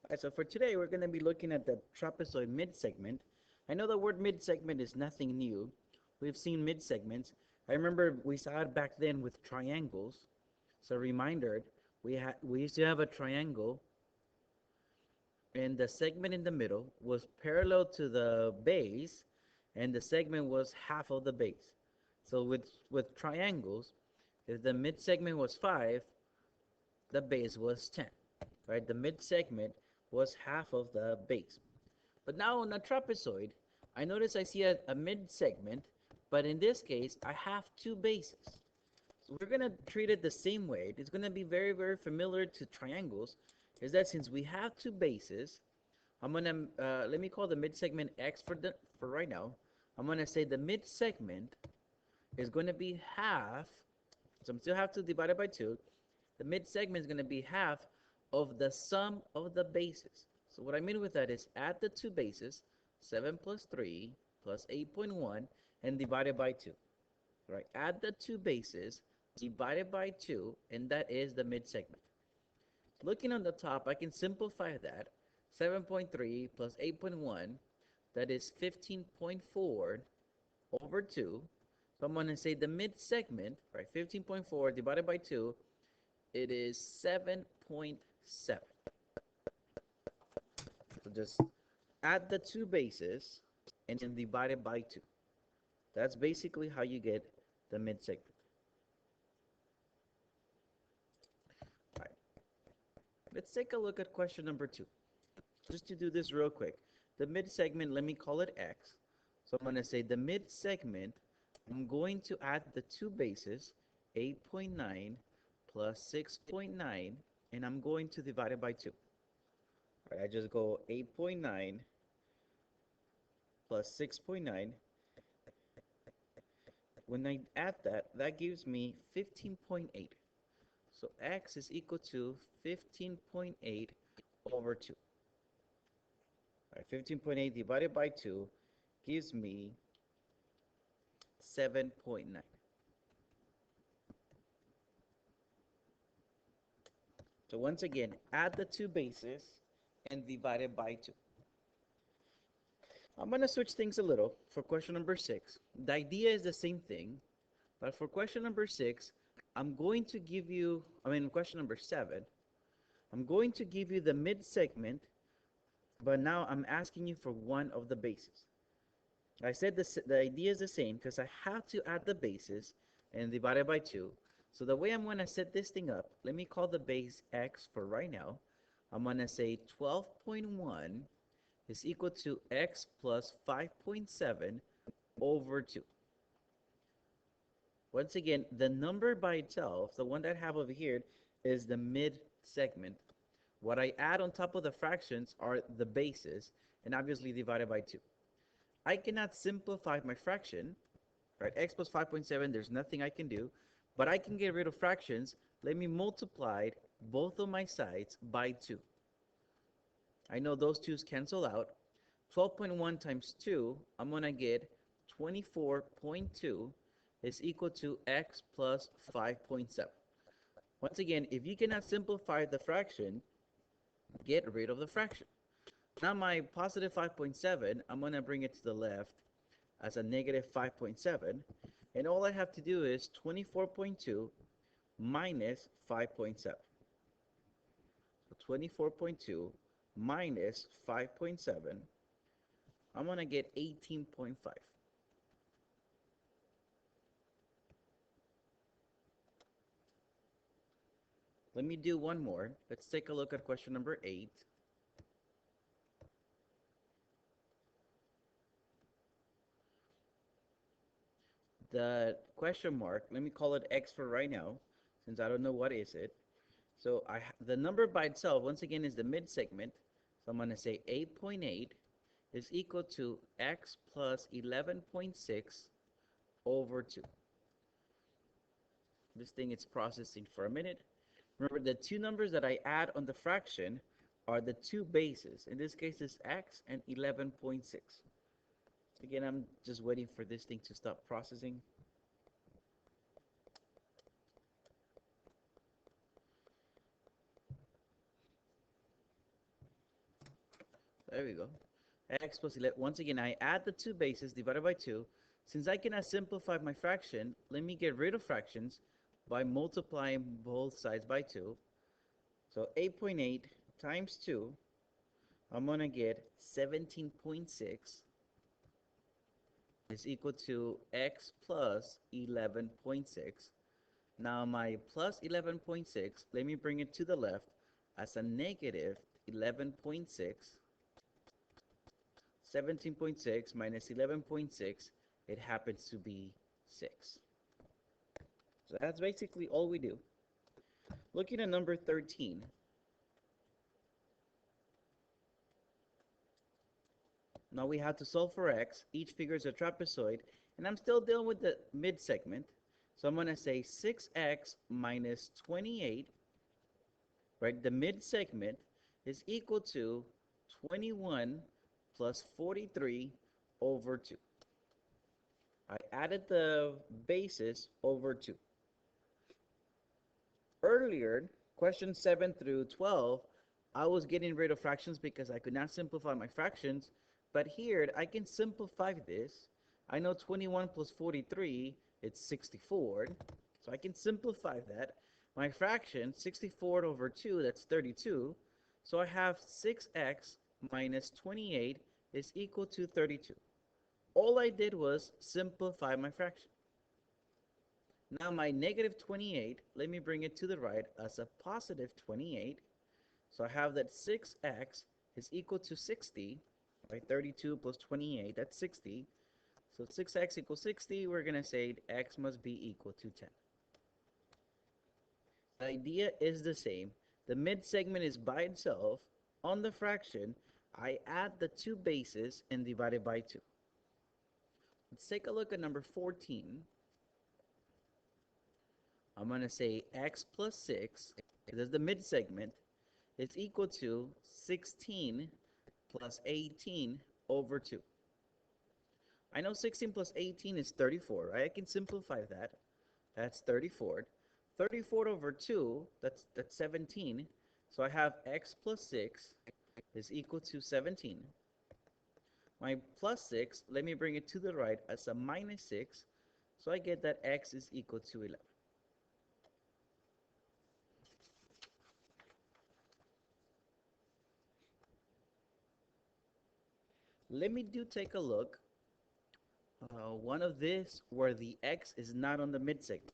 Alright, so for today, we're going to be looking at the trapezoid midsegment. I know the word midsegment is nothing new. We've seen midsegments. I remember we saw it back then with triangles. So reminder, we used to have a triangle, and the segment in the middle was parallel to the base, and the segment was half of the base. So with triangles, if the midsegment was 5, the base was 10. Right? The midsegment was half of the base. But now on a trapezoid, I notice I see a mid-segment, but in this case, I have two bases. So we're going to treat it the same way. It's going to be very, very familiar to triangles, is that since we have two bases, I'm going to, let me call the mid-segment x for right now. I'm going to say the mid-segment is going to be half, so I'm still have to divide it by 2. The mid-segment is going to be half of the sum of the bases. So what I mean with that is add the two bases, 7 plus 3 plus 8.1, and divide it by 2. Right? Add the two bases, divide it by 2, and that is the mid-segment. Looking on the top, I can simplify that. 7.3 plus 8.1, that is 15.4 over 2. So I'm going to say the mid-segment, right, 15.4 divided by 2, it is 7.7. So just add the two bases and then divide it by 2. That's basically how you get the mid-segment. All right. Let's take a look at question number 2. Just to do this real quick. The mid-segment, let me call it x. So I'm going to say the mid-segment, I'm going to add the two bases, 8.9 plus 6.9, and I'm going to divide it by 2. All right, I just go 8.9 plus 6.9. When I add that, that gives me 15.8. So x is equal to 15.8 over 2. All right, 15.8 divided by 2 gives me 7.9. So once again, add the two bases and divide it by 2. I'm going to switch things a little for question number 6. The idea is the same thing, but for question number 6, I'm going to give you, question number 7, I'm going to give you the mid-segment, but now I'm asking you for one of the bases. I said the idea is the same because I have to add the bases and divide it by 2. So the way I'm going to set this thing up, let me call the base x for right now. I'm going to say 12.1 is equal to x plus 5.7 over 2. Once again, the number by itself, the one that I have over here, is the mid-segment. What I add on top of the fractions are the bases, and obviously divided by 2. I cannot simplify my fraction, right? X plus 5.7, there's nothing I can do, but I can get rid of fractions. Let me multiply both of my sides by 2. I know those 2's cancel out. 12.1 times 2, I'm going to get 24.2 is equal to x plus 5.7. Once again, if you cannot simplify the fraction, get rid of the fraction. Now my positive 5.7, I'm going to bring it to the left as a negative 5.7. And all I have to do is 24.2 minus 5.7. So 24.2 minus 5.7, I'm going to get 18.5. Let me do one more. Let's take a look at question number 8. The question mark, let me call it x for right now, since I don't know what is it. So the number by itself, once again, is the mid-segment. So I'm going to say 8.8 is equal to x plus 11.6 over 2. This thing is processing for a minute. Remember, the two numbers that I add on the fraction are the two bases. In this case, it's x and 11.6. Again, I'm just waiting for this thing to stop processing. There we go. X plus 11. Once again, I add the two bases divided by 2. Since I cannot simplify my fraction, let me get rid of fractions by multiplying both sides by 2. So 8.8 times 2, I'm going to get 17.6 is equal to x plus 11.6. Now my plus 11.6, let me bring it to the left as a negative 11.6. 17.6 minus 11.6, it happens to be 6. So that's basically all we do. Looking at number 13. Now we have to solve for x. Each figure is a trapezoid, and I'm still dealing with the mid-segment. So I'm going to say 6x minus 28, right? The mid-segment is equal to 21 plus 43 over 2. I added the bases over 2. Earlier, questions 7 through 12, I was getting rid of fractions because I could not simplify my fractions. But here, I can simplify this. I know 21 plus 43, it's 64. So I can simplify that. My fraction, 64 over 2, that's 32. So I have 6x minus 28 is equal to 32. All I did was simplify my fraction. Now my negative 28, let me bring it to the right as a positive 28. So I have that 6x is equal to 60, right? 32 plus 28, that's 60. So 6x equals 60, we're going to say x must be equal to 10. The idea is the same. The mid-segment is by itself. On the fraction, I add the two bases and divide it by 2. Let's take a look at number 14. I'm going to say x plus 6, this is the mid-segment, is equal to 16 plus 18 over 2. I know 16 plus 18 is 34, right? I can simplify that. That's 34. 34 over 2, that's 17. So I have x plus 6 is equal to 17. My plus 6, let me bring it to the right as a minus 6. So I get that x is equal to 11. Let me take a look. One of this where the x is not on the mid-segment.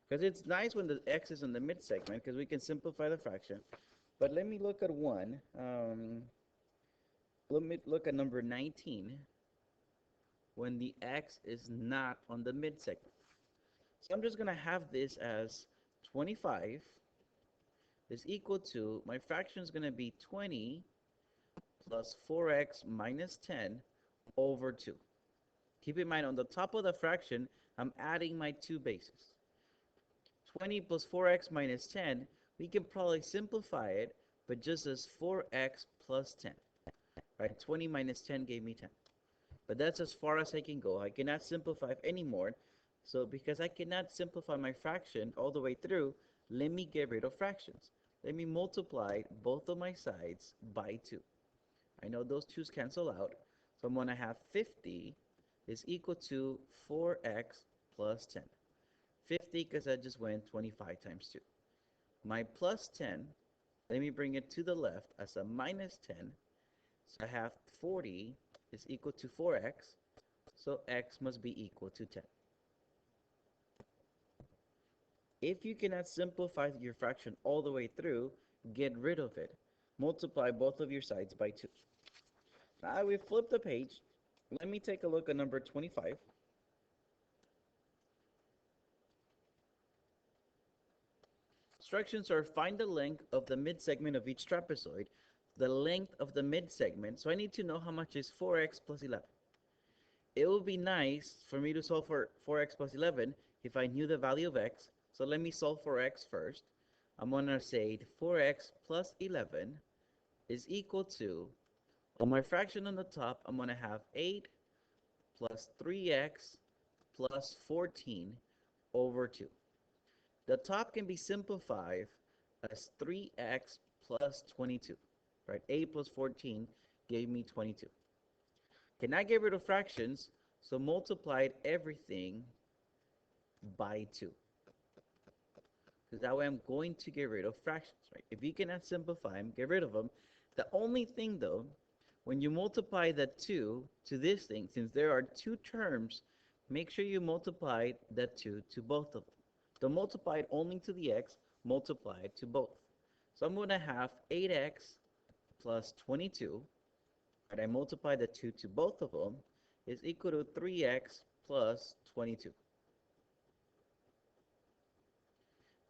Because it's nice when the x is on the mid-segment because we can simplify the fraction. But let me look at one. Let me look at number 19 when the x is not on the mid-segment. So I'm just going to have this as 25 is equal to, my fraction is going to be 20 plus 4x minus 10 over 2. Keep in mind, on the top of the fraction, I'm adding my two bases. 20 plus 4x minus 10, we can probably simplify it, but just as 4x plus 10. Right, 20 minus 10 gave me 10. But that's as far as I can go. I cannot simplify anymore. So because I cannot simplify my fraction all the way through, let me get rid of fractions. Let me multiply both of my sides by 2. I know those 2's cancel out. So I'm going to have 50 is equal to 4x plus 10. 50 because I just went 25 times 2. My plus 10, let me bring it to the left as a minus 10. So I have 40 is equal to 4x. So x must be equal to 10. If you cannot simplify your fraction all the way through, get rid of it. Multiply both of your sides by 2. Now we flip the page. Let me take a look at number 25. Instructions are find the length of the mid-segment of each trapezoid, the length of the mid-segment. So I need to know how much is 4x plus 11. It would be nice for me to solve for 4x plus 11 if I knew the value of x. So let me solve for x first. I'm going to say 4x plus 11 is equal to, on my fraction on the top, I'm going to have 8 plus 3x plus 14 over 2. The top can be simplified as 3x plus 22, right? 8 plus 14 gave me 22. Can I get rid of fractions? So multiplied everything by 2. Because that way I'm going to get rid of fractions, right? If you cannot simplify them, get rid of them. The only thing though, when you multiply the 2 to this thing, since there are two terms, make sure you multiply the 2 to both of them. Don't multiply it only to the x, multiply it to both. So I'm going to have 8x plus 22, right? I multiply the 2 to both of them, is equal to 3x plus 22.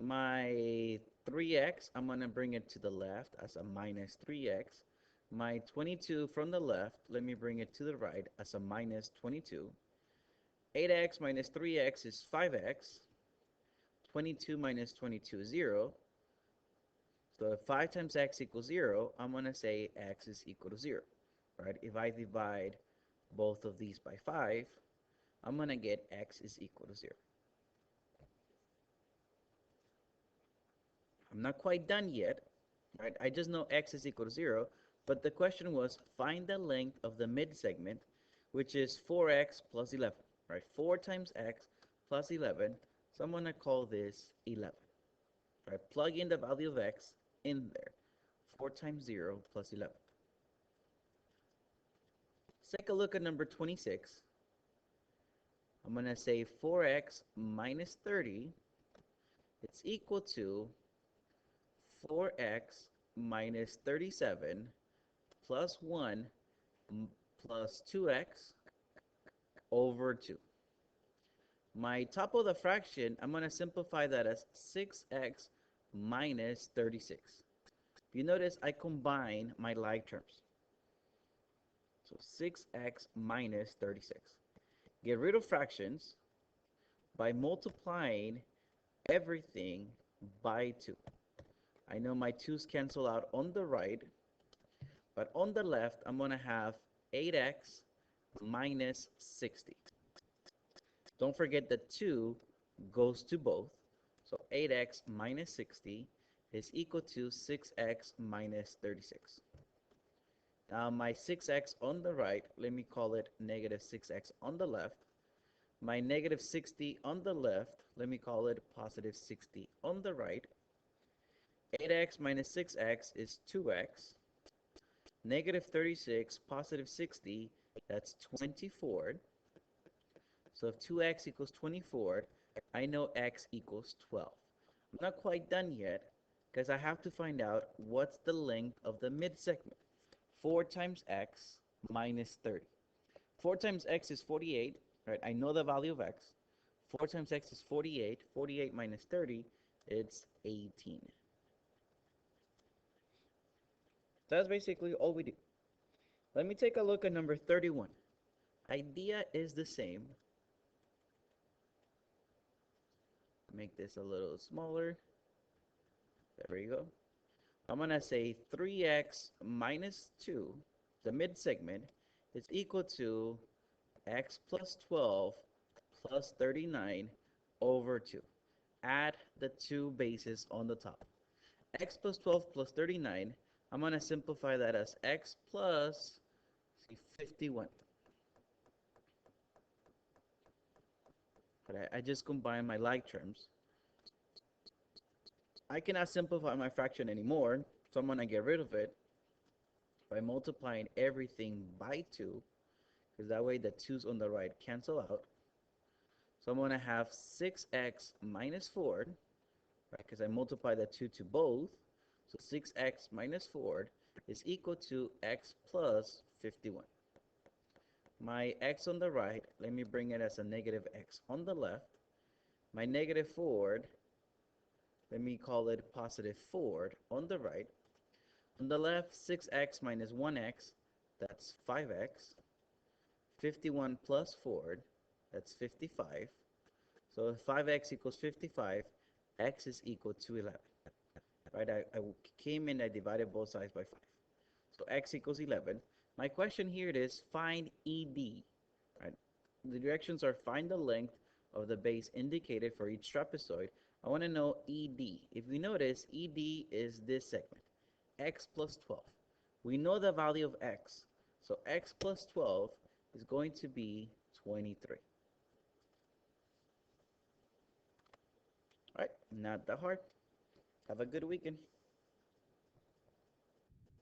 My 3x, I'm going to bring it to the left as a minus 3x. My 22 from the left, let me bring it to the right as a minus 22. 8x minus 3x is 5x. 22 minus 22 is 0. So if 5 times x equals 0, I'm going to say x is equal to 0. Right? If I divide both of these by 5, I'm going to get x is equal to 0. I'm not quite done yet, right? I just know x is equal to 0, but the question was find the length of the midsegment, which is 4x plus 11, right? 4 times x plus 11, so I'm going to call this 11, right? Plug in the value of x in there. 4 times 0 plus 11. Let's take a look at number 26. I'm going to say 4x minus 30 is equal to 4x minus 37 plus 1 plus 2x over 2. My top of the fraction, I'm going to simplify that as 6x minus 36. If you notice, I combine my like terms. So 6x minus 36. Get rid of fractions by multiplying everything by 2. I know my 2's cancel out on the right, but on the left, I'm going to have 8x minus 60. Don't forget that 2 goes to both. So 8x minus 60 is equal to 6x minus 36. Now my 6x on the right, let me call it negative 6x on the left. My negative 60 on the left, let me call it positive 60 on the right. 8x minus 6x is 2x. Negative 36, positive 60, that's 24. So if 2x equals 24, I know x equals 12. I'm not quite done yet because I have to find out what's the length of the midsegment. 4 times x minus 30. 4 times x is 48, right? I know the value of x. 4 times x is 48. 48 minus 30, it's 18. That's basically all we do. Let me take a look at number 31. Idea is the same. Make this a little smaller. There we go. I'm going to say 3x minus 2, the midsegment, is equal to x plus 12 plus 39 over 2. Add the two bases on the top. X plus 12 plus 39, I'm going to simplify that as x plus 51. But I just combine my like terms. I cannot simplify my fraction anymore, so I'm going to get rid of it by multiplying everything by 2, because that way the 2's on the right cancel out. So I'm going to have 6x minus 4, right, because I multiply the 2 to both. So 6x minus 4 is equal to x plus 51. My x on the right, let me bring it as a negative x on the left. My negative 4, let me call it positive 4 on the right. On the left, 6x minus 1x, that's 5x. 51 plus 4, that's 55. So if 5x equals 55, x is equal to 11. Right, I came in, I divided both sides by 5. So x equals 11. My question here is find ED. Right? The directions are find the length of the base indicated for each trapezoid. I want to know ED. If we notice, ED is this segment, x plus 12. We know the value of x. So x plus 12 is going to be 23. All right, not that hard. Have a good weekend.